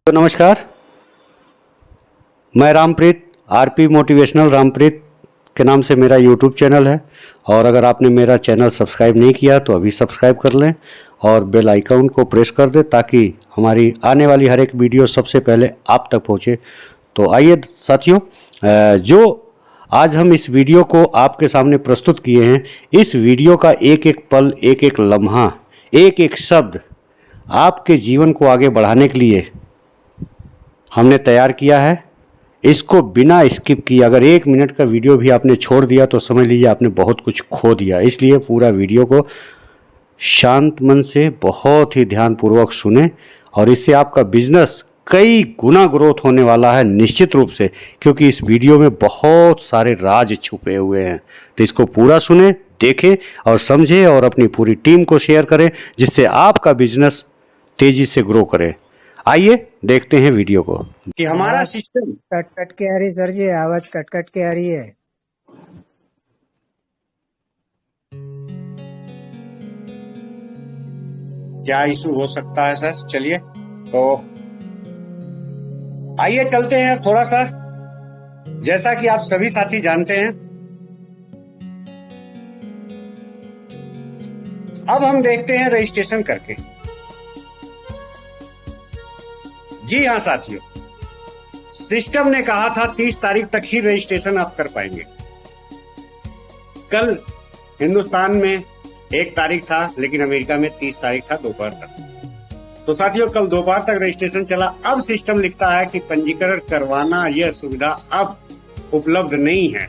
तो नमस्कार, मैं रामप्रीत, आरपी मोटिवेशनल रामप्रीत के नाम से मेरा यूट्यूब चैनल है। और अगर आपने मेरा चैनल सब्सक्राइब नहीं किया तो अभी सब्सक्राइब कर लें और बेल आइकन को प्रेस कर दें ताकि हमारी आने वाली हर एक वीडियो सबसे पहले आप तक पहुंचे। तो आइए साथियों, जो आज हम इस वीडियो को आपके सामने प्रस्तुत किए हैं, इस वीडियो का एक एक पल, एक एक लम्हा, एक एक शब्द आपके जीवन को आगे बढ़ाने के लिए हमने तैयार किया है। इसको बिना स्किप किए अगर 1 मिनट का वीडियो भी आपने छोड़ दिया तो समझ लीजिए आपने बहुत कुछ खो दिया। इसलिए पूरा वीडियो को शांत मन से बहुत ही ध्यानपूर्वक सुने और इससे आपका बिजनेस कई गुना ग्रोथ होने वाला है निश्चित रूप से, क्योंकि इस वीडियो में बहुत सारे राज छुपे हुए हैं। तो इसको पूरा सुने, देखें और समझें और अपनी पूरी टीम को शेयर करें जिससे आपका बिजनेस तेजी से ग्रो करे। आइए देखते हैं वीडियो को कि हमारा सिस्टम कट कट के आ रही सर जी, आवाज कट कट के आ रही है। क्या इशू हो सकता है सर? चलिए तो आइए चलते हैं थोड़ा सा। जैसा कि आप सभी साथी जानते हैं, अब हम देखते हैं रजिस्ट्रेशन करके। जी हाँ साथियों, सिस्टम ने कहा था 30 तारीख तक ही रजिस्ट्रेशन आप कर पाएंगे। कल हिंदुस्तान में 1 तारीख था लेकिन अमेरिका में 30 तारीख था दोपहर तक। तो साथियों कल दोपहर तक रजिस्ट्रेशन चला। अब सिस्टम लिखता है कि पंजीकरण करवाना यह सुविधा अब उपलब्ध नहीं है।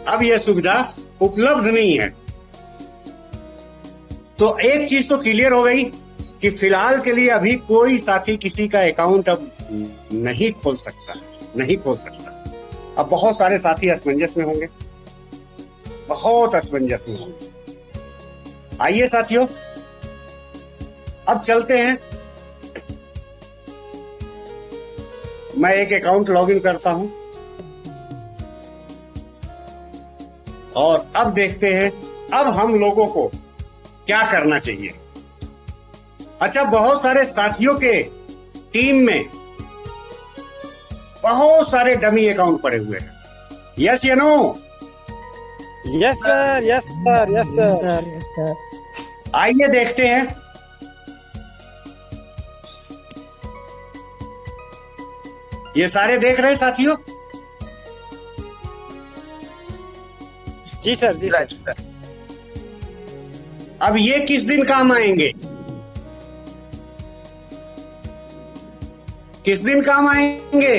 अब यह सुविधा उपलब्ध नहीं है। तो एक चीज तो क्लियर हो गई कि फिलहाल के लिए अभी कोई साथी किसी का अकाउंट अब नहीं खोल सकता। अब बहुत सारे साथी असमंजस में होंगे, बहुत असमंजस में होंगे। आइए साथियों, अब चलते हैं। मैं एक अकाउंट लॉगिन करता हूं और अब देखते हैं अब हम लोगों को क्या करना चाहिए। अच्छा, बहुत सारे साथियों के टीम में बहुत सारे डमी अकाउंट पड़े हुए हैं। यस या no? Yes sir, yes sir, yes sir. Yes sir. आइए देखते हैं। ये सारे देख रहे हैं साथियों? जी सर, जी सर। अब ये किस दिन काम आएंगे? किस दिन काम आएंगे?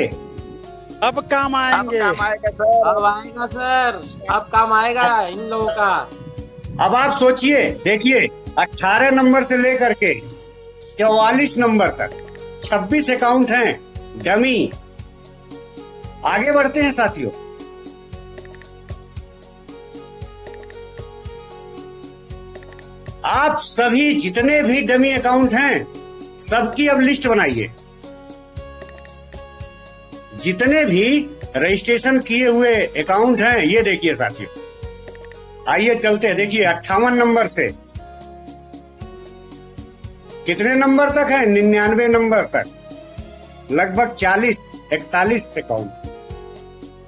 अब काम आएंगे। अब आएगा सर, अब काम आएगा इन लोगों का। अब आप सोचिए, देखिए 18 नंबर से लेकर के 44 नंबर तक 26 अकाउंट हैं डमी। आगे बढ़ते हैं साथियों। आप सभी जितने भी डमी अकाउंट हैं सबकी अब लिस्ट बनाइए। जितने भी रजिस्ट्रेशन किए हुए अकाउंट हैं ये देखिए साथियों। आइए चलते हैं। देखिए 58 नंबर से कितने नंबर तक है? 99 नंबर तक, लगभग 40-41 अकाउंट।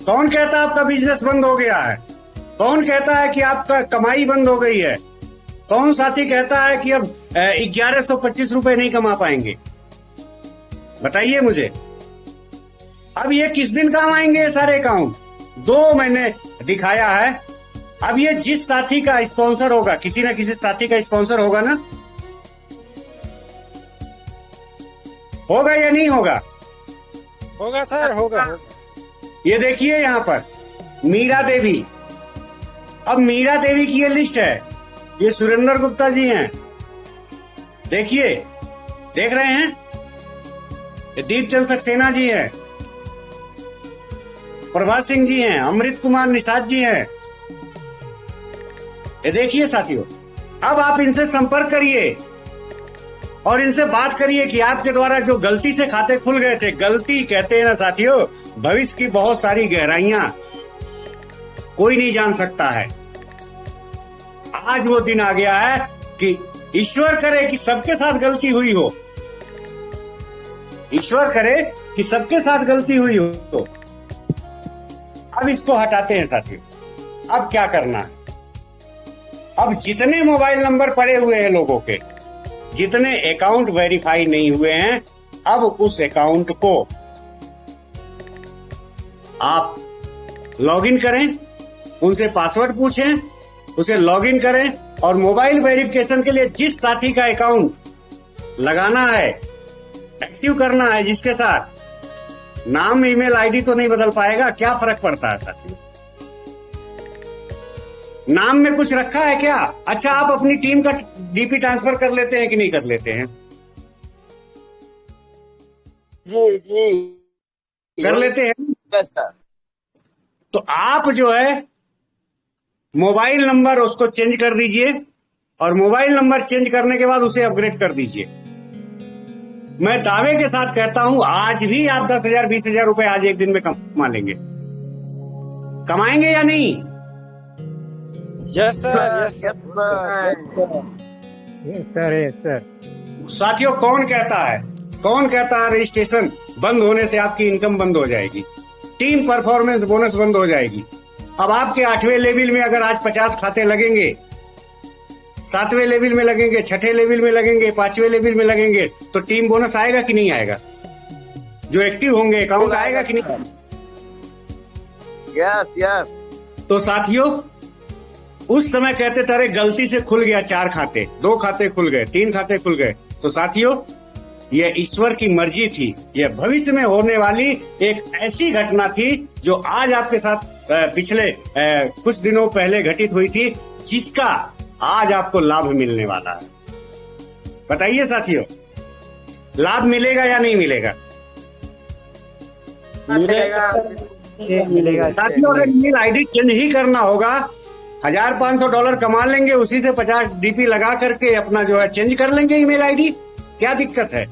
कौन कहता है आपका बिजनेस बंद हो गया है? कौन कहता है कि आपका कमाई बंद हो गई है? कौन साथी कहता है कि अब 1125 रुपए नहीं कमा पाएंगे? बताइए मुझे। अब ये किस दिन काम आएंगे ये सारे अकाउंट? 2 मैंने दिखाया है। अब ये जिस साथी का स्पॉन्सर होगा, किसी ना किसी साथी का स्पॉन्सर होगा ना, होगा या नहीं होगा? होगा सर, होगा। ये देखिए यहाँ पर मीरा देवी। अब मीरा देवी की ये लिस्ट है। ये सुरेंद्र गुप्ता जी हैं, देखिए, देख रहे हैं? ये दीपचंद सक्सेना जी हैं, प्रभात सिंह जी हैं, अमृत कुमार निषाद जी हैं। ये देखिए साथियों। अब आप इनसे संपर्क करिए और इनसे बात करिए कि आपके द्वारा जो गलती से खाते खुल गए थे, गलती कहते हैं ना साथियों, भविष्य की बहुत सारी गहराइयां कोई नहीं जान सकता है। आज वो दिन आ गया है कि ईश्वर करे कि सबके साथ गलती हुई हो ईश्वर करे कि सबके साथ गलती हुई हो। तो अब इसको हटाते हैं साथियों। अब क्या करना है, अब जितने मोबाइल नंबर पड़े हुए हैं लोगों के, जितने अकाउंट वेरीफाई नहीं हुए हैं, अब उस अकाउंट को आप लॉगिन करें, उनसे पासवर्ड पूछें, उसे लॉगिन करें और मोबाइल वेरिफिकेशन के लिए जिस साथी का अकाउंट लगाना है, एक्टिव करना है, जिसके साथ नाम ईमेल आईडी तो नहीं बदल पाएगा, क्या फर्क पड़ता है साथियों? नाम में कुछ रखा है क्या? अच्छा, आप अपनी टीम का डीपी ट्रांसफर कर लेते हैं कि नहीं कर लेते हैं? जी जी कर लेते हैं। Yes sir. तो आप जो है मोबाइल नंबर उसको चेंज कर दीजिए और मोबाइल नंबर चेंज करने के बाद उसे अपग्रेड कर दीजिए। मैं दावे के साथ कहता हूं, आज भी आप 10,000 20,000 रुपए आज एक दिन में कमा लेंगे। कमाएंगे या नहीं? Yes sir, yes sir. Yes sir, yes sir. साथियों, कौन कहता है रजिस्ट्रेशन बंद होने से आपकी इनकम बंद हो जाएगी, टीम परफॉर्मेंस बोनस बंद हो जाएगी? अब आपके 8वें लेवल में अगर आज 50 खाते लगेंगे, 7वें लेवल में लगेंगे, 6ठे लेवल में लगेंगे, 5वें लेवल में लगेंगे, तो टीम बोनस आएगा कि नहीं आएगा? जो एक्टिव होंगे अकाउंट आएगा कि नहीं? Yes yes. तो साथियों, उस समय कहते थे अरे गलती से खुल गया 4 खाते, 2 खाते खुल गए, 3 खाते खुल गए। तो साथियों, यह ईश्वर की मर्जी थी, यह भविष्य में होने वाली एक ऐसी घटना थी जो आज आपके साथ पिछले कुछ दिनों पहले घटित हुई थी, जिसका आज आपको लाभ मिलने वाला है। बताइए साथियों, लाभ मिलेगा या नहीं मिलेगा? मिलेगा। साथियों, अगर ईमेल आईडी चेंज ही करना होगा, $1,500 कमा लेंगे, उसी से 50 डीपी लगा करके अपना जो है चेंज कर लेंगे ईमेल आईडी। क्या दिक्कत है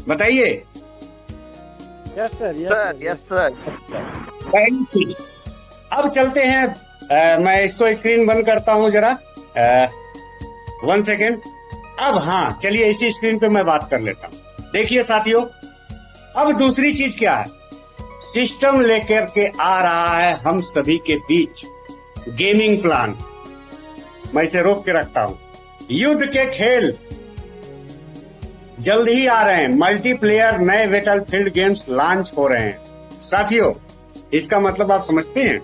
बताइए? Yes sir, yes sir. अब चलते हैं, मैं इसको स्क्रीन बंद करता हूं जरा, 1 सेकेंड। अब हाँ, चलिए इसी स्क्रीन पे मैं बात कर लेता हूं। देखिए साथियों, अब दूसरी चीज क्या है, सिस्टम लेकर के आ रहा है हम सभी के बीच गेमिंग प्लान। मैं इसे रोक के रखता हूं। युद्ध के खेल जल्द ही आ रहे हैं, मल्टीप्लेयर नए बैटलफील्ड गेम्स लॉन्च हो रहे हैं। साथियों, इसका मतलब आप समझते हैं?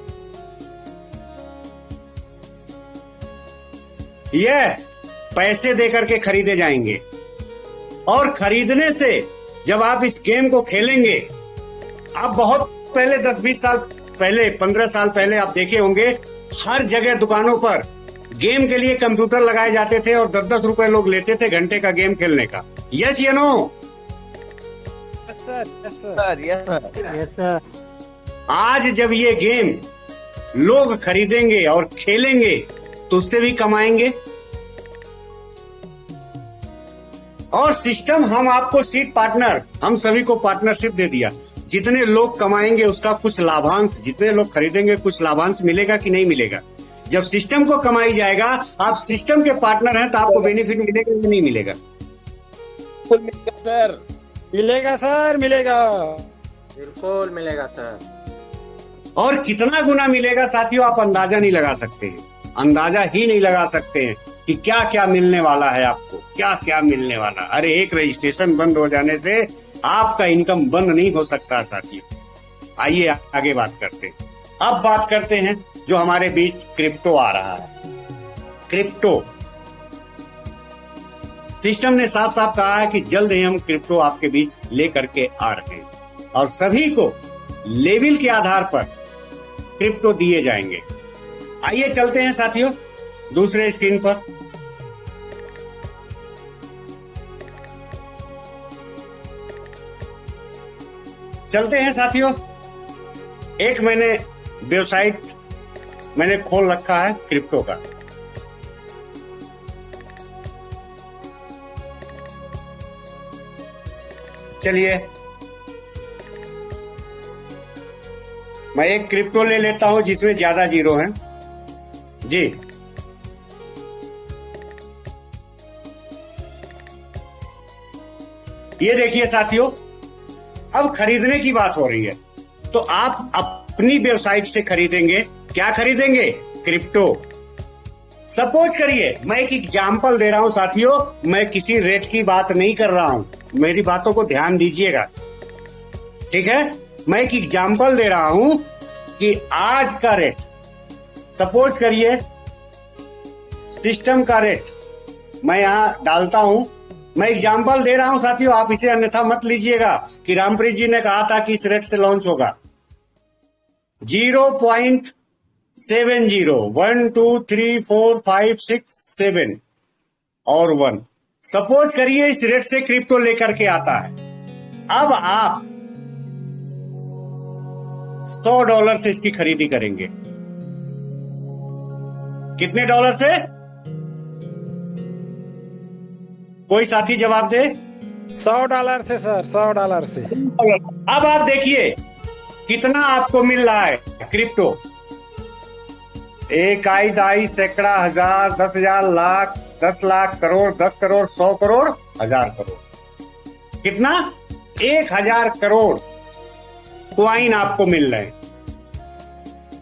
यह पैसे देकर के खरीदे जाएंगे और खरीदने से जब आप इस गेम को खेलेंगे, आप बहुत पहले 10-20 साल पहले, 15 साल पहले आप देखे होंगे, हर जगह दुकानों पर गेम के लिए कंप्यूटर लगाए जाते थे और 10-10 रुपए लोग लेते थे घंटे का गेम खेलने का। यस या no? Yes sir, yes sir, yes sir. Yes sir. आज जब ये गेम लोग खरीदेंगे और खेलेंगे तो उससे भी कमाएंगे। और सिस्टम, हम आपको सीट पार्टनर, हम सभी को पार्टनरशिप दे दिया। जितने लोग कमाएंगे उसका कुछ लाभांश, जितने लोग खरीदेंगे कुछ लाभांश मिलेगा कि नहीं मिलेगा? जब सिस्टम को कमाई जाएगा, आप सिस्टम के पार्टनर हैं, तो आपको बेनिफिट मिलेगा कि नहीं मिलेगा? मिलेगा सर, मिलेगा सर, मिलेगा, बिल्कुल मिलेगा सर। और कितना गुना मिलेगा साथियों, आप अंदाजा नहीं लगा सकते हैं, अंदाजा ही नहीं लगा सकते हैं कि क्या क्या मिलने वाला है आपको, क्या क्या मिलने वाला। अरे एक रजिस्ट्रेशन बंद हो जाने से आपका इनकम बंद नहीं हो सकता साथियों। आइए आगे बात करते हैं। अब बात करते हैं जो हमारे बीच क्रिप्टो आ रहा है। क्रिप्टो सिस्टम ने साफ साफ कहा है कि जल्द ही हम क्रिप्टो आपके बीच लेकर के आ रहे हैं और सभी को लेवल के आधार पर क्रिप्टो दिए जाएंगे। आइए चलते हैं साथियों दूसरे स्क्रीन पर। चलते हैं साथियों, एक मैंने वेबसाइट मैंने खोल रखा है क्रिप्टो का। चलिए मैं एक क्रिप्टो ले लेता हूं जिसमें ज्यादा जीरो हैं जी। ये देखिए साथियों, अब खरीदने की बात हो रही है, तो आप अपनी वेबसाइट से खरीदेंगे। क्या खरीदेंगे? क्रिप्टो। सपोज करिए, मैं एक एग्जाम्पल दे रहा हूं साथियों, मैं किसी रेट की बात नहीं कर रहा हूं, मेरी बातों को ध्यान दीजिएगा, ठीक है? मैं एक एग्जाम्पल दे रहा हूं कि आज का रेट, सपोज करिए सिस्टम का रेट मैं यहां डालता हूं, मैं एग्जाम्पल दे रहा हूं साथियों, आप इसे अन्यथा मत लीजिएगा कि रामप्रीत जी ने कहा था कि इस रेट से लॉन्च होगा। 0.70 1 2 3 4 5 6 7 और 1, सपोज करिए इस रेट से क्रिप्टो लेकर के आता है। अब आप $100 से इसकी खरीदी करेंगे। कितने डॉलर से? कोई साथी जवाब दे। $100 से सर, $100 से। अब आप देखिए कितना आपको मिल रहा है क्रिप्टो। 1 आई दाई सैकड़ा हजार 10,000 लाख 10 लाख करोड़ 10 करोड़ 100 करोड़ 1000 करोड़। कितना? 1000 करोड़ क्वाइन आपको मिल रहे हैं।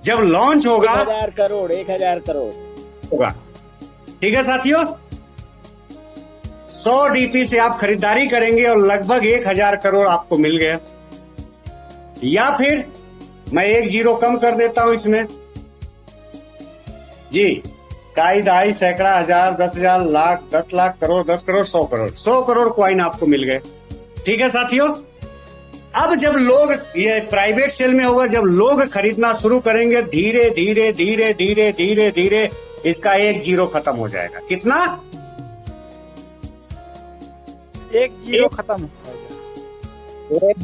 जब लॉन्च होगा 1000 करोड़ 1000 करोड़ होगा, ठीक है साथियों? 100 डीपी से आप खरीदारी करेंगे और लगभग 1000 करोड़ आपको मिल गया। या फिर मैं 1 जीरो कम कर देता हूं इसमें जी, काई दाई सैकड़ा हजार 10,000 लाख 10 लाख करोड़ 10 करोड़ 100 करोड़ 100 करोड़ क्वाइन आपको मिल गए, ठीक है साथियों? अब जब लोग, ये प्राइवेट सेल में होगा, जब लोग खरीदना शुरू करेंगे, धीरे धीरे धीरे धीरे धीरे धीरे इसका 1 जीरो खत्म हो जाएगा। कितना? 1 जीरो खत्म हो जाएगा। 1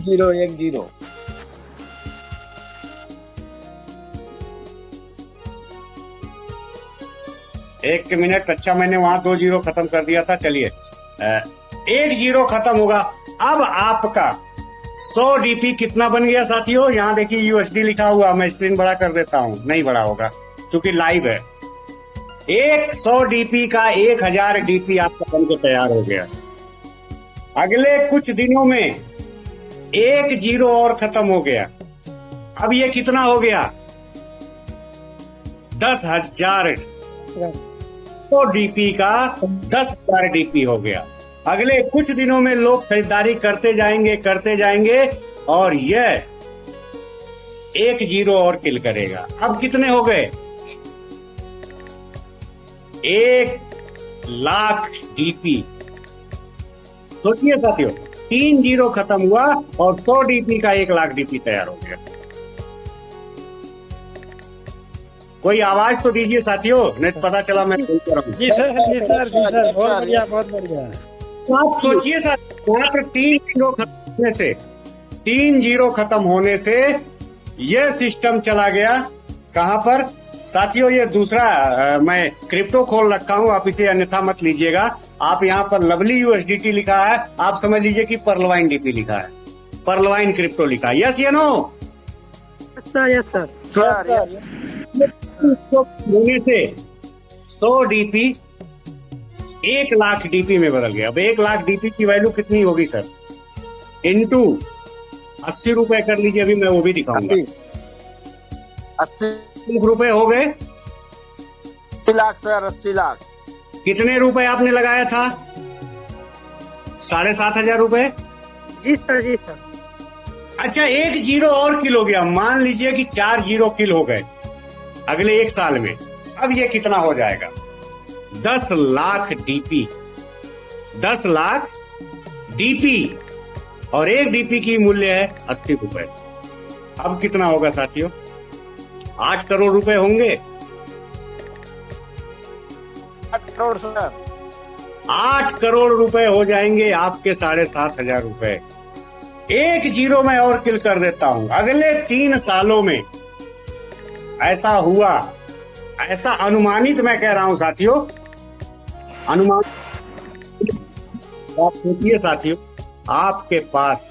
जीरो। 1 मिनट, अच्छा मैंने वहां 2 जीरो खत्म कर दिया था। चलिए 1 जीरो खत्म होगा। अब आपका 100 डीपी कितना बन गया साथियों? यहां देखिए यूएसडी लिखा हुआ, मैं स्क्रीन बड़ा कर देता हूं, नहीं बड़ा होगा क्योंकि लाइव है। 100 डीपी का 1000 डीपी आपका बनकर तैयार हो गया। अगले कुछ दिनों में 1 जीरो और खत्म हो गया। अब ये कितना हो गया? 10,000 डीपी का 10,000 डीपी हो गया। अगले कुछ दिनों में लोग खरीदारी करते जाएंगे और यह 1 जीरो और किल करेगा। अब कितने हो गए? 1,00,000 डीपी। सोचिए साथियों, 3 जीरो खत्म हुआ और 100 डीपी का 1,00,000 डीपी तैयार हो गया। कोई आवाज तो दीजिए साथियों, नहीं तो पता चला मैं बोल कर रहा हूं। जी सर, जी सर, जी सर, बहुत बढ़िया, बहुत बढ़िया। तो आप सोचिए साथियों, मात्र 3 जीरो खत्म होने से, 3 जीरो खत्म होने से यह सिस्टम चला गया कहां पर साथियों? ये दूसरा मैं क्रिप्टो खोल रखा हूं, आप इसे अन्यथा मत लीजिएगा। आप यहाँ पर लवली यूएसडीटी लिखा है, आप समझ लीजिए कि पर्लवाइन डीपी लिखा है, पर्लवाइन क्रिप्टो लिखा है। यस या नो? Yes sir. होने से 100 डीपी 1,00,000 डीपी में बदल गया। अब 1,00,000 डीपी की वैल्यू कितनी होगी सर? इंटू 80 रुपए कर लीजिए, अभी मैं वो भी दिखाऊंगा। 80 रुपए हो गए। लाख सर, 80 लाख। कितने रुपए आपने लगाया था? 7,500 रुपए। जी सर, जी सर। अच्छा, 1 जीरो और किल हो गया। मान लीजिए कि 4 जीरो किल हो गए अगले 1 साल में। अब ये कितना हो जाएगा? 10,00,000 डीपी। 10,00,000 डीपी और 1 डीपी की मूल्य है 80 रुपए। अब कितना होगा साथियों? 8 करोड़ रुपए होंगे। 8 करोड़ सर। 8 करोड़ रुपए हो जाएंगे आपके 7,500 रुपए। 1 जीरो मैं और किल कर देता हूं। अगले 3 सालों में ऐसा हुआ, ऐसा अनुमानित मैं कह रहा हूं साथियों, अनुमान। आप सोचिए साथियों, आपके पास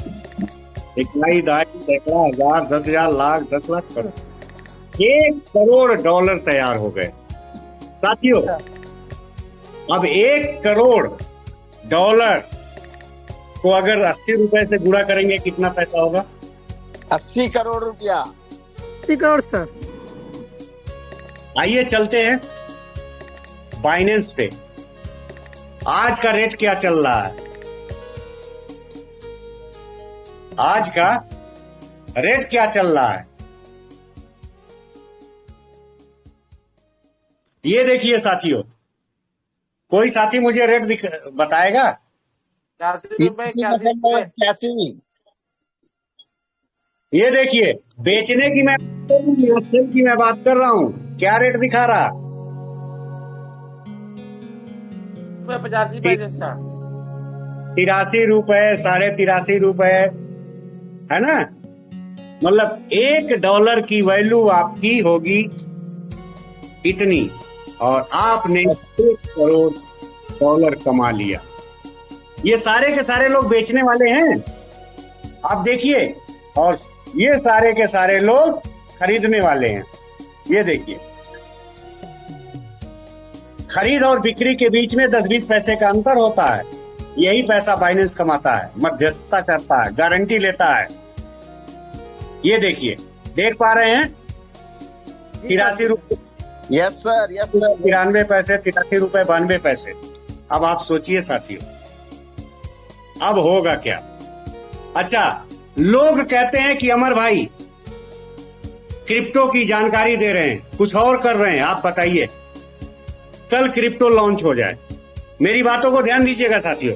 1 दाई सैकड़ा हजार 10,000 लाख 10 लाख करोड़ 1 करोड़ डॉलर तैयार हो गए साथियों। अब 1 करोड़ डॉलर उसको अगर 80 रुपए से गुणा करेंगे कितना पैसा होगा? 80 करोड़ रुपया। 80 करोड़ सर। आइए चलते हैं बाइनेंस पे। आज का रेट क्या चल रहा है? आज का रेट क्या चल रहा है? ये देखिए साथियों, कोई साथी मुझे रेट बताएगा? 81 रुपए 81 रुपए। 81। ये देखिए, बेचने की मैं सेल की मैं बात कर रहा हूं। क्या रेट दिखा रहा? 85 पैसे सर। 83 रुपए, 83.5 रुपए, है ना? मतलब $1 की वैल्यू आपकी होगी इतनी, और आपने $1 करोड़ कमा लिया। ये सारे के सारे लोग बेचने वाले हैं, आप देखिए, और ये सारे के सारे लोग खरीदने वाले हैं। ये देखिए, खरीद और बिक्री के बीच में 10-20 पैसे का अंतर होता है। यही पैसा बाइनेंस कमाता है, मध्यस्थता करता है, गारंटी लेता है। ये देखिए, देख पा रहे हैं? 83 रुपए, यस सर, यस सर। 93 पैसे, 83 रुपए 92 पैसे। अब आप सोचिए साथियों, अब होगा क्या? अच्छा, लोग कहते हैं कि अमर भाई क्रिप्टो की जानकारी दे रहे हैं, कुछ और कर रहे हैं। आप बताइए, कल क्रिप्टो लॉन्च हो जाए, मेरी बातों को ध्यान दीजिएगा साथियों,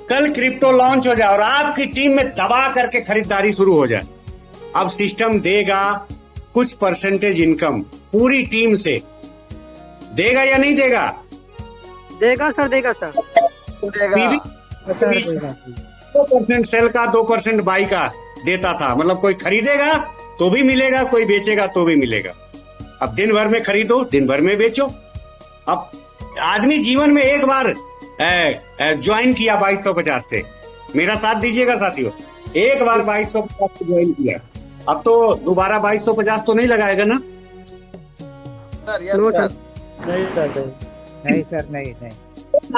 कल क्रिप्टो लॉन्च हो जाए और आपकी टीम में दबा करके खरीदारी शुरू हो जाए। अब सिस्टम देगा कुछ परसेंटेज इनकम पूरी टीम से, देगा या नहीं देगा? देगा सर, देगा सर। देगा। 2% सेल का, 2% बाई का देता था। मतलब कोई खरीदेगा तो भी मिलेगा, कोई बेचेगा तो भी मिलेगा। अब दिन भर में खरीदो, दिन भर में बेचो। अब आदमी जीवन में एक बार ज्वाइन किया 2250 से, मेरा साथ दीजिएगा साथियों, एक बार 2250 से ज्वाइन किया, अब तो दोबारा 2250 तो नहीं लगाएगा ना? Sir, yes sir. नहीं सर, नहीं।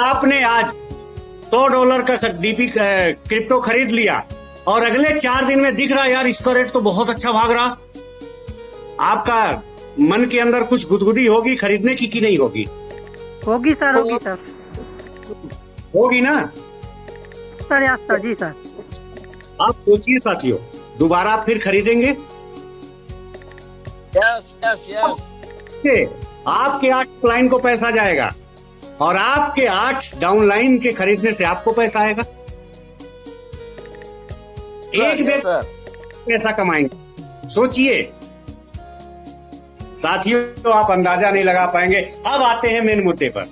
आपने आज $100 का डीपी क्रिप्टो खरीद लिया और अगले 4 दिन में दिख रहा यार इसका रेट तो बहुत अच्छा भाग रहा, आपका मन के अंदर कुछ गुदगुदी होगी खरीदने की कि नहीं होगी? होगी सर, होगी सर। होगी ना सर? यस सर, जी सर। आप सोचिए साथियों, दोबारा फिर खरीदेंगे? Yes yes yes. आपके 8 लाइन को पैसा जाएगा और आपके 8 डाउन लाइन के खरीदने से आपको पैसा आएगा। एक बेर पैसा कमाएंगे। सोचिए साथियों, तो आप अंदाजा नहीं लगा पाएंगे। अब आते हैं मेन मुद्दे पर।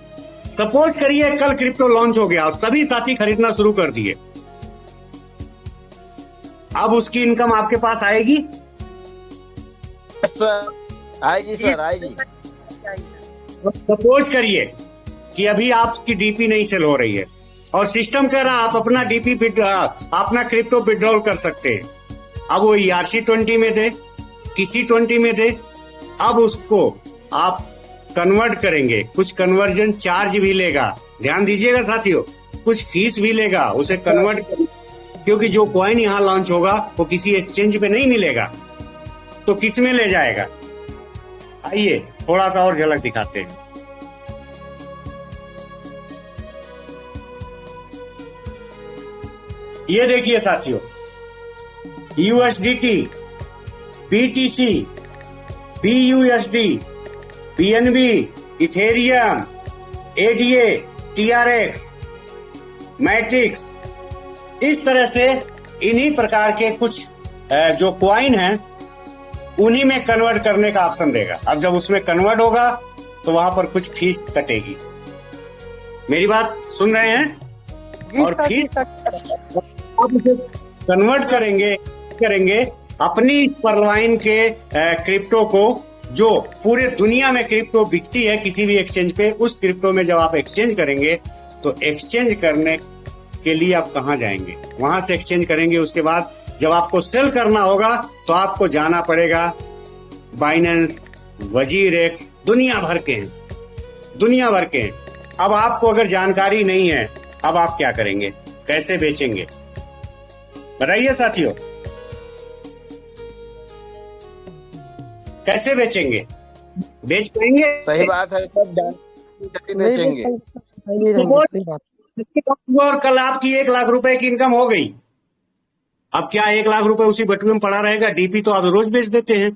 सपोज करिए कल क्रिप्टो लॉन्च हो गया और सभी साथी खरीदना शुरू कर दिए, अब उसकी इनकम आपके पास आएगी? सर आएगी, सर आएगी। सपोज करिए कि अभी आपकी डीपी नहीं सेल हो रही है और सिस्टम कह रहा आप अपना डीपी अपना क्रिप्टो विड्रॉल कर सकते हैं। अब वो ERC-20 में दे, किसी 20 में दे, अब उसको आप कन्वर्ट करेंगे, कुछ कन्वर्जन चार्ज भी लेगा। ध्यान दीजिएगा साथियों, कुछ फीस भी लेगा उसे कन्वर्ट, क्योंकि जो कॉइन यहाँ लॉन्च होगा वो किसी एक्सचेंज पे नहीं मिलेगा, तो किस में ले जाएगा? आइए थोड़ा सा और झलक दिखाते हैं। ये देखिए साथियों, USDT, BTC, BUSD, BNB, Ethereum, ADA, TRX, matrix, इस तरह से इन्हीं प्रकार के कुछ जो क्वाइन हैं उन्हीं में कन्वर्ट करने का ऑप्शन देगा। अब जब उसमें कन्वर्ट होगा तो वहां पर कुछ फीस कटेगी। मेरी बात सुन रहे हैं? और फीस आप उसे कन्वर्ट करेंगे अपनी परवाइन के क्रिप्टो को, जो पूरे दुनिया में क्रिप्टो बिकती है किसी भी एक्सचेंज पे, उस क्रिप्टो में जब आप एक्सचेंज करेंगे तो एक्सचेंज करने के लिए आप कहाँ जाएंगे? वहां से एक्सचेंज करेंगे। उसके बाद जब आपको सेल करना होगा तो आपको जाना पड़ेगा बाइनेंस, वजीरेक्स, दुनिया भर के हैं। अब आपको अगर जानकारी नहीं है अब आप क्या करेंगे, कैसे बेचेंगे, बताइए साथियों, कैसे बेचेंगे? बेच पाएंगे? सही बात है सर, जल्दी बेचेंगे। और कल आपकी 1 लाख रुपए की इनकम हो गई, अब क्या 1 लाख रुपए उसी बटुए में पड़ा रहेगा? डीपी तो आप रोज बेच देते हैं,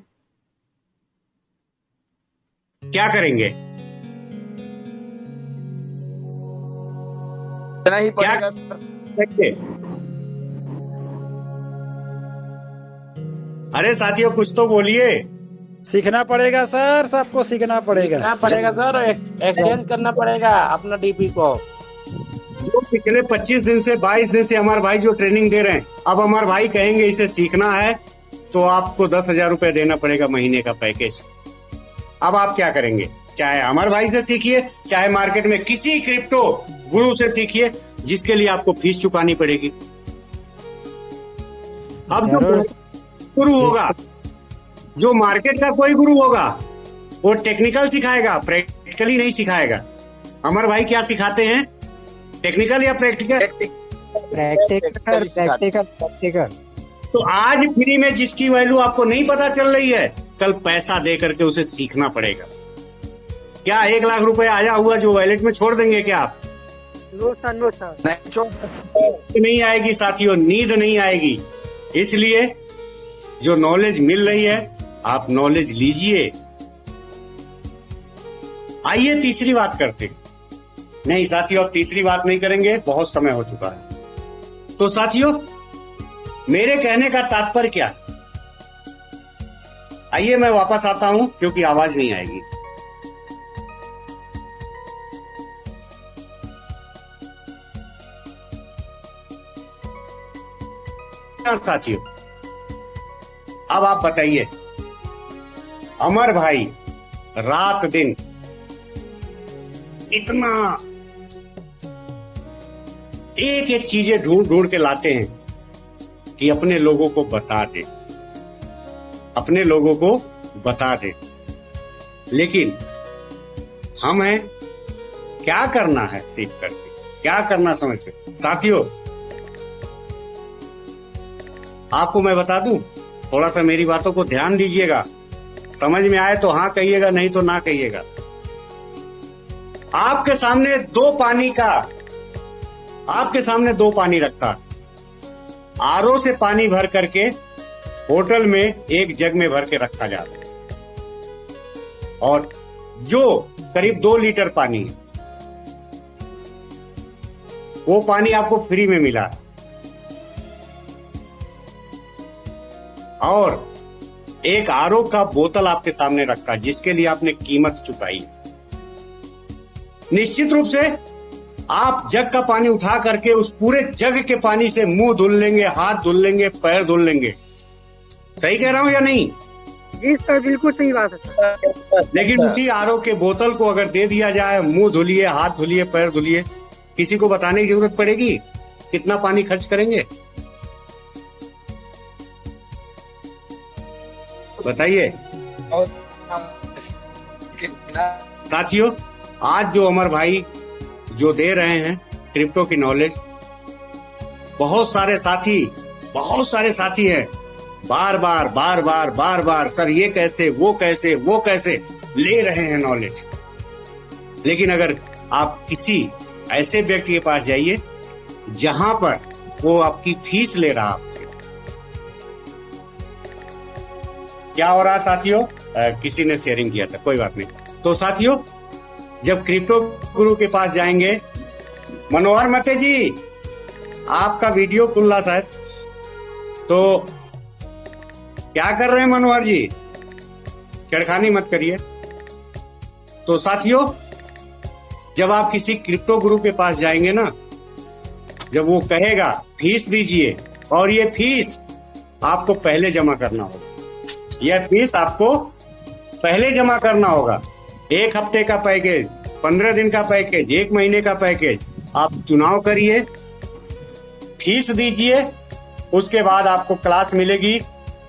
क्या करेंगे? इतना ही पड़ेगा सर। अरे साथियों कुछ तो बोलिए। सीखना पड़ेगा सर, सबको सीखना पड़ेगा। करना पड़ेगा सर, एक्सचेंज करना पड़ेगा अपना डीपी को। जो पिछले 25 दिन से 22 दिन से हमारे भाई जो ट्रेनिंग दे रहे हैं, अब हमारे भाई कहेंगे इसे सीखना है तो आपको 10,000 रुपए देना पड़ेगा महीने का पैकेज। अब आप क्या करेंगे? चाहे हमारे भाई से सीखिए, चाहे मार्केट में किसी क्रिप्टो गुरु से सीखिए, जिसके लिए आपको फीस चुकानी पड़ेगी। अब जो गुरु होगा, जो मार्केट का कोई गुरु होगा, वो टेक्निकल सिखाएगा, प्रैक्टिकली नहीं सिखाएगा। हमारे भाई क्या सिखाते हैं, टेक्निकल या प्रैक्टिकल? प्रैक्टिकल। तो आज फ्री में जिसकी वैल्यू आपको नहीं पता चल रही है, कल पैसा दे करके उसे सीखना पड़ेगा। क्या 1 लाख रुपए आया हुआ जो वॉलेट में छोड़ देंगे क्या आप? No sir, no sir. नहीं आएगी साथियों, नींद नहीं आएगी। इसलिए जो नॉलेज मिल रही है आप नॉलेज लीजिए। आइए तीसरी बात करते हैं। नहीं साथियों, अब तीसरी बात नहीं करेंगे, बहुत समय हो चुका है। तो साथियों मेरे कहने का तात्पर्य क्या? आइए मैं वापस आता हूं क्योंकि आवाज नहीं आएगी। साथियों अब आप बताइए, अमर भाई रात दिन इतना एक एक चीजें ढूंढ ढूंढ के लाते हैं कि अपने लोगों को बता दे, अपने लोगों को बता दे। लेकिन हमें क्या करना है सीख करके, क्या करना समझते? साथियों आपको मैं बता दूं, थोड़ा सा मेरी बातों को ध्यान दीजिएगा, समझ में आए तो हाँ कहिएगा, नहीं तो ना कहिएगा। आपके सामने दो पानी रखा, आरओ से पानी भर करके होटल में एक जग में भर के रखा जाता है, और जो करीब 2 लीटर पानी है वो पानी आपको फ्री में मिला, और एक आरओ का बोतल आपके सामने रखा जिसके लिए आपने कीमत चुकाई। निश्चित रूप से आप जग का पानी उठा करके उस पूरे जग के पानी से मुंह धुल लेंगे, हाथ धुल लेंगे, पैर धुल लेंगे। सही कह रहा हूं या नहीं? जी सर, बिल्कुल सही बात है सर। लेकिन उसी आरओ के बोतल को अगर दे दिया जाए, मुंह धुलिए, हाथ धुलिए, पैर धुलिए, किसी को बताने की जरूरत पड़ेगी? कितना पानी खर्च करेंगे बताइए साथियों। आज जो अमर भाई जो दे रहे हैं क्रिप्टो की नॉलेज, बहुत सारे साथी हैं, बार बार सर ये कैसे, वो कैसे ले रहे हैं नॉलेज। लेकिन अगर आप किसी ऐसे व्यक्ति के पास जाइए जहां पर वो आपकी फीस ले रहा, क्या हो रहा साथियों? किसी ने शेयरिंग किया था, कोई बात नहीं। तो साथियों जब क्रिप्टो गुरु के पास जाएंगे, मनोहर मते जी आपका वीडियो खुल रहा शायद, तो क्या कर रहे हैं मनोहर जी? छेड़खानी मत करिए। तो साथियों जब आप किसी क्रिप्टो गुरु के पास जाएंगे ना, जब वो कहेगा फीस दीजिए, और ये फीस आपको पहले जमा करना होगा, यह फीस आपको पहले जमा करना होगा। 1 हफ्ते का पैकेज, 15 दिन का पैकेज, 1 महीने का पैकेज, आप चुनाव करिए, फीस दीजिए। उसके बाद आपको क्लास मिलेगी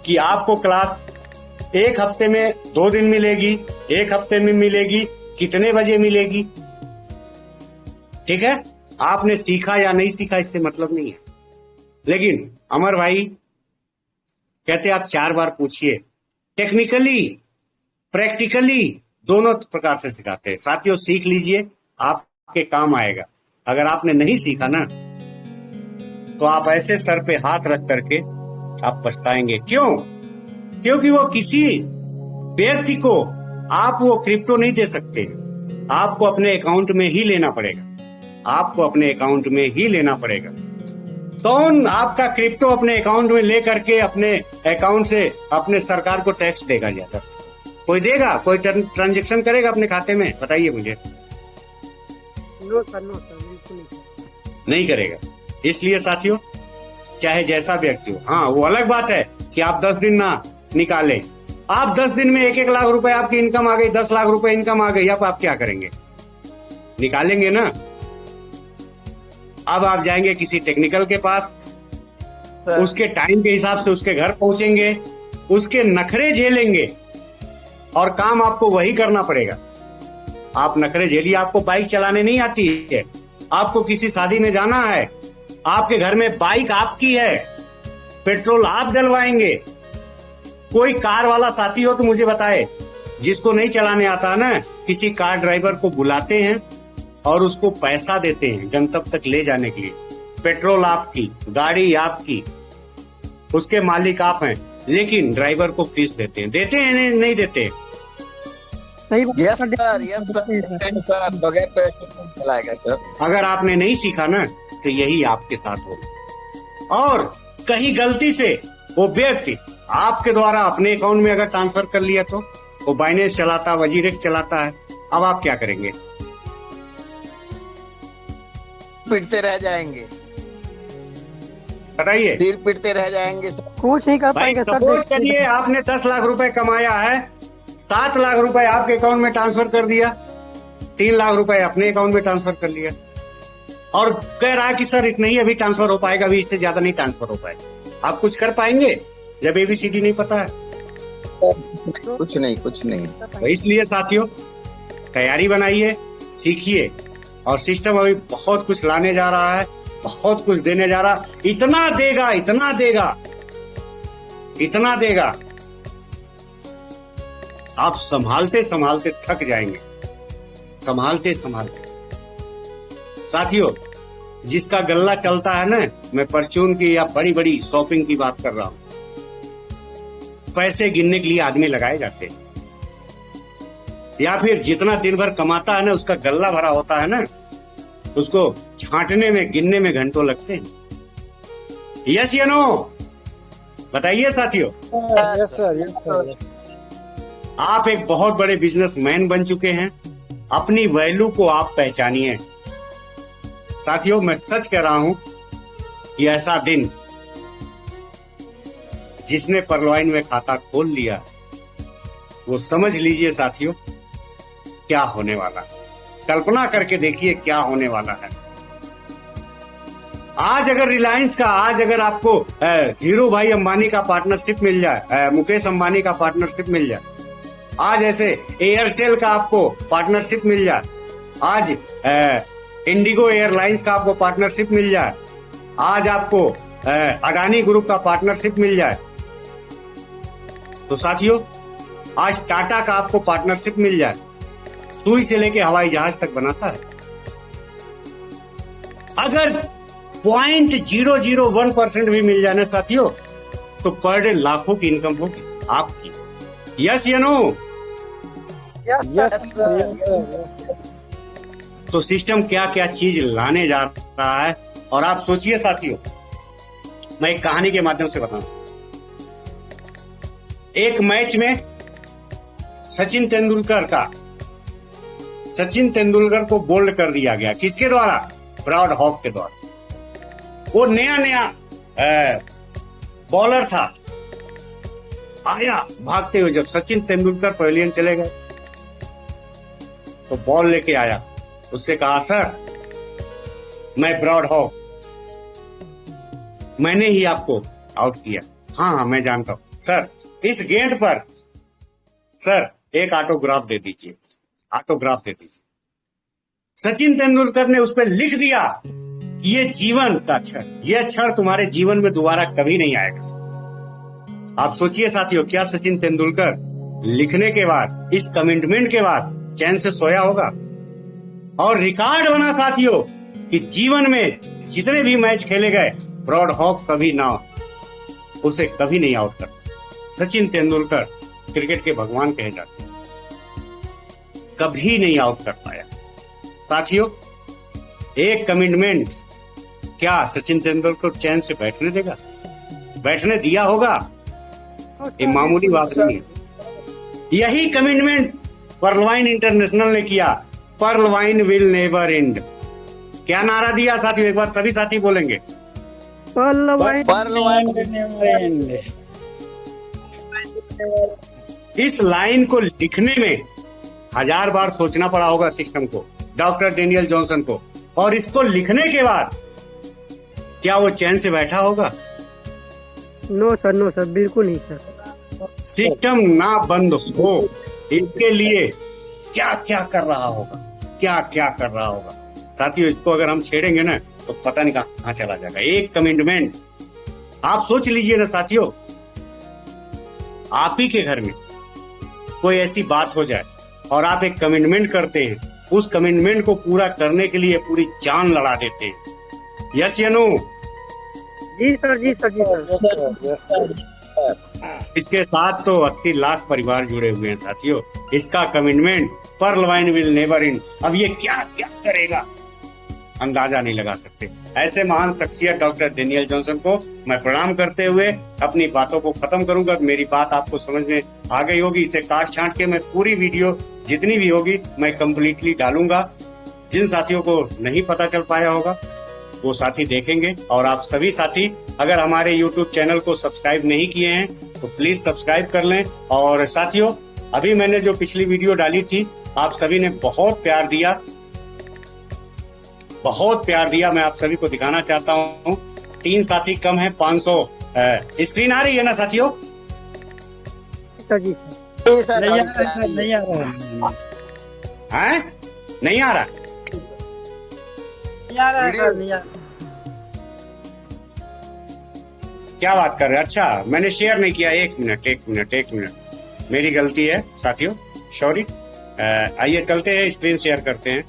कि आपको क्लास 1 हफ्ते में 2 दिन मिलेगी, 1 हफ्ते में मिलेगी, कितने बजे मिलेगी, ठीक है? आपने सीखा या नहीं सीखा इससे मतलब नहीं है, लेकिन अमर भाई कहते आप 4 बार पूछिए। टेक्निकली प्रैक्टिकली दोनों प्रकार से सिखाते हैं। साथियों सीख लीजिए, आपके काम आएगा। अगर आपने नहीं सीखा ना तो आप ऐसे सर पे हाथ रख करके आप पछताएंगे। क्यों? क्योंकि वो किसी व्यक्ति को आप वो क्रिप्टो नहीं दे सकते, आपको अपने अकाउंट में ही लेना पड़ेगा। आपको अपने अकाउंट में ही लेना पड़ेगा। कौन आपका क्रिप्टो अपने अकाउंट में ले करके अपने अकाउंट से अपने सरकार को टैक्स देगा? ज्यादा कोई देगा? कोई ट्रांजेक्शन करेगा अपने खाते में? बताइए मुझे। नो सर, बिल्कुल नहीं करेगा। इसलिए साथियों चाहे जैसा व्यक्ति हो, हाँ वो अलग बात है कि आप 10 दिन ना निकालें। आप 10 दिन में 1-1 लाख रुपए आपकी इनकम आ गई, 10 लाख रुपए इनकम आ गई, अब आप क्या करेंगे? निकालेंगे ना। अब आप जाएंगे किसी टेक्निकल के पास, उसके टाइम के हिसाब से उसके घर पहुंचेंगे, उसके नखरे झेलेंगे और काम आपको वही करना पड़ेगा। आप नखरे झेलिए। आपको बाइक चलाने नहीं आती है, आपको किसी शादी में जाना है, आपके घर में बाइक आपकी है, पेट्रोल आप डलवाएंगे। कोई कार वाला साथी हो तो मुझे बताए, जिसको नहीं चलाने आता है ना, किसी कार ड्राइवर को बुलाते हैं और उसको पैसा देते हैं गंतव्य तक ले जाने के लिए। पेट्रोल आपकी, गाड़ी आपकी, उसके मालिक आप हैं, लेकिन ड्राइवर को फीस देते हैं। देते हैं नहीं देते? सही बात यस सर, यस सर, बगैर पैसे नहीं चलाएगा सर। अगर आपने नहीं सीखा ना तो यही आपके साथ होगा। और कहीं गलती से वो व्यक्ति आपके द्वारा अपने अकाउंट में अगर ट्रांसफर कर लिया तो वो बाइनेंस चलाता, वजीरेक्स चलाता है, अब आप क्या करेंगे? पिटते रह जाएंगे, बताइए। सिर पिटते रह जाएंगे सर। कुछ नहीं कर भाई पाएंगे सर। सपोज करिए आपने 10 लाख रुपए कमाया है, 7 लाख रुपए आपके अकाउंट में ट्रांसफर कर दिया, 3 लाख रुपए अपने अकाउंट में ट्रांसफर कर लिया और कह रहा है कि सर इतना ही अभी ट्रांसफर हो पाएगा, अभी इससे ज्यादा नहीं ट्रांसफर हो पाएगा। आप कुछ कर पाएंगे जब ABCD नहीं पता है? कुछ नहीं। तो इसलिए साथियों तैयारी बनाइए, सीखिए। और सिस्टम अभी बहुत कुछ लाने जा रहा है, बहुत कुछ देने जा रहा, इतना देगा, इतना देगा, इतना देगा, आप संभालते संभालते थक जाएंगे। संभालते संभालते साथियों, जिसका गल्ला चलता है ना, मैं परचून की या बड़ी बड़ी शॉपिंग की बात कर रहा हूं, पैसे गिनने के लिए आदमी लगाए जाते हैं, या फिर जितना दिन भर कमाता है ना उसका गल्ला भरा होता है ना, उसको छांटने में गिनने में घंटों लगते हैं। यस या नो? बताइए साथियों। Yes sir, yes sir, yes. आप एक बहुत बड़े बिजनेसमैन बन चुके हैं, अपनी वैल्यू को आप पहचानिए। साथियों मैं सच कह रहा हूं कि ऐसा दिन जिसने परलॉइन में खाता खोल लिया वो समझ लीजिए साथियों क्या होने वाला है। कल्पना करके देखिए क्या होने वाला है। आज अगर रिलायंस का, आज अगर आपको धीरू भाई अंबानी का पार्टनरशिप मिल जाए, मुकेश अंबानी का पार्टनरशिप मिल जाए, आज ऐसे एयरटेल का आपको पार्टनरशिप मिल जाए, आज इंडिगो एयरलाइंस का आपको पार्टनरशिप मिल जाए, आज आपको अडानी ग्रुप का पार्टनरशिप मिल जाए, तो साथियों आज टाटा का आपको पार्टनरशिप मिल जाए, सुई से लेके हवाई जहाज तक बनाता है। अगर 0.001% भी मिल जाए ना साथियों, तो पर डे लाखों की इनकम होगी आपकी। यस या no? Yes sir, yes sir. तो सिस्टम क्या क्या चीज लाने जा रहा है। और आप सोचिए साथियों, मैं एक कहानी के माध्यम से बताऊं। एक मैच में सचिन तेंदुलकर को बोल्ड कर दिया गया। किसके द्वारा? ब्रॉड हॉक के द्वारा। वो नया बॉलर था, आया भागते हुए। जब सचिन तेंदुलकर पवेलियन चले गए तो बॉल लेके आया, उससे कहा सर मैं ब्रॉड हॉक, मैंने ही आपको आउट किया। हाँ मैं जानता हूं सर, इस गेंद पर सर एक ऑटोग्राफ दे दीजिए, ऑटोग्राफ दे दीजिए। सचिन तेंदुलकर ने उस पर लिख दिया कि ये जीवन का क्षण, यह क्षण तुम्हारे जीवन में दोबारा कभी नहीं आएगा। आप सोचिए साथियों, क्या सचिन तेंदुलकर लिखने के बाद, इस कमिटमेंट के बाद चैन से सोया होगा? और रिकॉर्ड बना साथियों कि जीवन में जितने भी मैच खेले गए, ब्रॉड हॉक कभी ना उसे कभी नहीं आउट कर। सचिन तेंदुलकर क्रिकेट के भगवान कहे जाते हैं, कभी नहीं आउट कर पाया। साथियों, एक कमिटमेंट क्या सचिन तेंदुलकर को चैन से बैठने देगा? बैठने दिया होगा? ये मामूली बात नहीं है। यही कमिटमेंट पर्लवाइन इंटरनेशनल ने किया, पर्लवाइन विल नेवर एंड। क्या नारा दिया साथियों? एक बार सभी साथी बोलेंगे, पर्लवाइन नेवर एंड। इस लाइन को लिखने में 1000 बार सोचना पड़ा होगा सिस्टम को, डॉक्टर डेनियल जॉनसन को। और इसको लिखने के बाद क्या वो चैन से बैठा होगा? नो सर, बिल्कुल नहीं सर। सिस्टम ना बंद हो, इसके लिए क्या क्या कर रहा होगा, क्या क्या कर रहा होगा साथियों। इसको अगर हम छेड़ेंगे ना तो पता नहीं कहां चला जाएगा। एक कमिटमेंट आप सोच लीजिए ना साथियों, आप ही के घर में कोई ऐसी बात हो जाए और आप एक कमिटमेंट करते हैं, उस कमिटमेंट को पूरा करने के लिए पूरी जान लड़ा देते हैं। यस या नो? जी सर। इसके साथ तो 80 लाख परिवार जुड़े हुए हैं साथियों। इसका कमिटमेंट पर्लवाइन विल नेवर एंड। अब ये क्या क्या करेगा अंदाजा नहीं लगा सकते। ऐसे महान शख्सियत डॉक्टर डेनियल जॉनसन को मैं प्रणाम करते हुए अपनी बातों को खत्म करूंगा। मेरी बात आपको समझ में आ गई होगी। इसे काट छांट के मैं पूरी वीडियो जितनी भी होगी मैं कंप्लीटली डालूंगा। जिन साथियों को नहीं पता चल पाया होगा वो साथी देखेंगे। और आप सभी साथी अगर हमारे YouTube चैनल को सब्सक्राइब नहीं किए हैं तो प्लीज सब्सक्राइब कर लें। और साथियों, अभी मैंने जो पिछली वीडियो डाली थी, आप सभी ने बहुत प्यार दिया, बहुत प्यार दिया। मैं आप सभी को दिखाना चाहता हूँ। 3 साथी कम है 500। स्क्रीन आ रही है ना साथियों? जी सर, नहीं आ रहा है, नहीं आ रहा है, हैं? नहीं आ रहा? नहीं आ रहा है सर, नहीं आ रहा। क्या बात कर रहे हैं? अच्छा, मैंने शेयर नहीं किया। एक मिनट, मेरी गलती है साथियों, सॉरी। आइए चलते हैं, स्क्रीन शेयर करते हैं।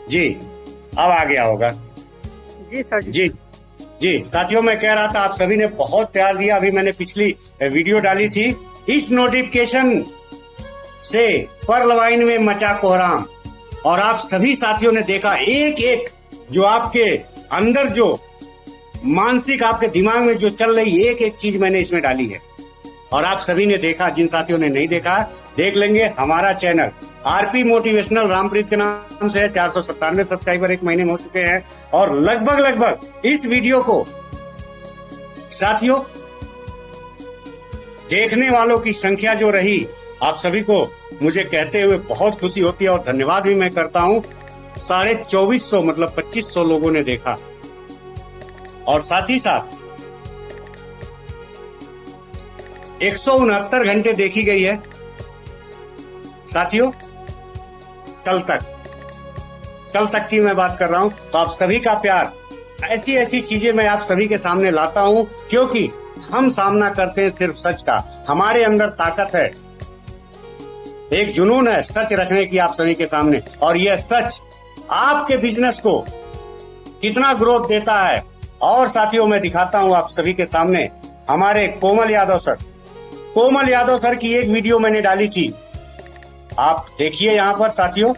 जी अब आ गया होगा। जी सर। जी साथियों, मैं कह रहा था आप सभी ने बहुत प्यार दिया। अभी मैंने पिछली वीडियो डाली थी, इस नोटिफिकेशन से पर्लवाइन में मचा कोहराम। और आप सभी साथियों ने देखा एक एक जो आपके अंदर, जो मानसिक आपके दिमाग में जो चल रही एक एक चीज मैंने इसमें डाली है और आप सभी ने देखा। जिन साथियों ने नहीं देखा देख लेंगे। हमारा चैनल आरपी मोटिवेशनल रामप्रीत के नाम से है। 497 सब्सक्राइबर 1 महीने में हो चुके हैं। और लगभग इस वीडियो को साथियों देखने वालों की संख्या जो रही, आप सभी को मुझे कहते हुए बहुत खुशी होती है और धन्यवाद भी मैं करता हूं। 2450 मतलब 2500 लोगों ने देखा। और साथ ही साथ 169 घंटे देखी गई है साथियों। कल तक की मैं बात कर रहा हूं। तो आप सभी का प्यार, ऐसी चीजें मैं आप सभी के सामने लाता हूं क्योंकि हम सामना करते हैं सिर्फ सच का। हमारे अंदर ताकत है, एक जुनून है सच रखने की आप सभी के सामने। और यह सच आपके बिजनेस को कितना ग्रोथ देता है। और साथियों, मैं दिखाता हूं आप सभी के सामने हमारे कोमल यादव सर की एक वीडियो मैंने डाली थी। आप देखिए यहाँ पर साथियों,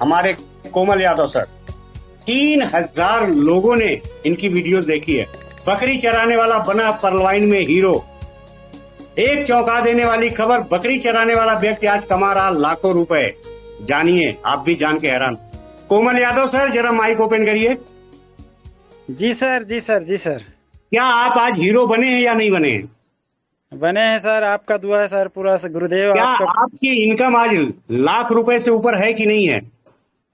हमारे कोमल यादव सर, 3000 लोगों ने इनकी वीडियोस देखी है। बकरी चराने वाला बना पर्लवाइन में हीरो। एक चौंका देने वाली खबर, बकरी चराने वाला व्यक्ति आज कमा रहा लाखों रुपए। जानिए, आप भी जान के हैरान। कोमल यादव सर, जरा माइक ओपन करिए। जी सर। क्या आप आज हीरो बने हैं या नहीं बने हैं? बने हैं सर, आपका दुआ है सर, पूरा से गुरुदेव। क्या आपका आपकी इनकम आज लाख रुपए से ऊपर है कि नहीं है?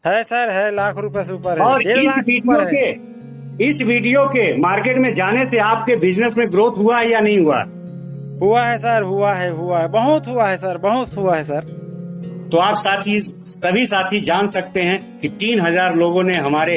है सर, है, लाख रुपए से ऊपर है, और 1.5 लाख ऊपर है। इस वीडियो के मार्केट में जाने से आपके बिजनेस में ग्रोथ हुआ है या नहीं हुआ? हुआ है सर, हुआ है, बहुत हुआ है सर, बहुत हुआ है सर। तो आप सभी साथी जान सकते हैं कि 3000 लोगों ने हमारे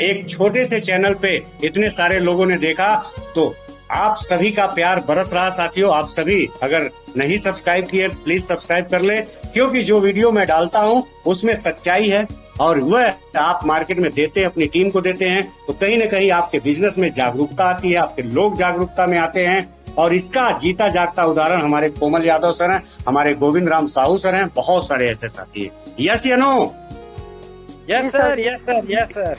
एक छोटे से चैनल पे इतने सारे लोगों ने देखा। तो आप सभी का प्यार बरस रहा साथियों। आप सभी अगर नहीं सब्सक्राइब किए प्लीज सब्सक्राइब कर ले, क्योंकि जो वीडियो मैं डालता हूं उसमें सच्चाई है और वह आप मार्केट में देते हैं, अपनी टीम को देते हैं, तो कहीं ना कहीं आपके बिजनेस में जागरूकता आती है, आपके लोग जागरूकता में आते हैं। और इसका जीता जागता उदाहरण हमारे कोमल यादव सर हैं, हमारे गोविंद राम साहू सर हैं, बहुत सारे ऐसे साथी हैं। यस या no? Yes sir, yes sir, yes sir.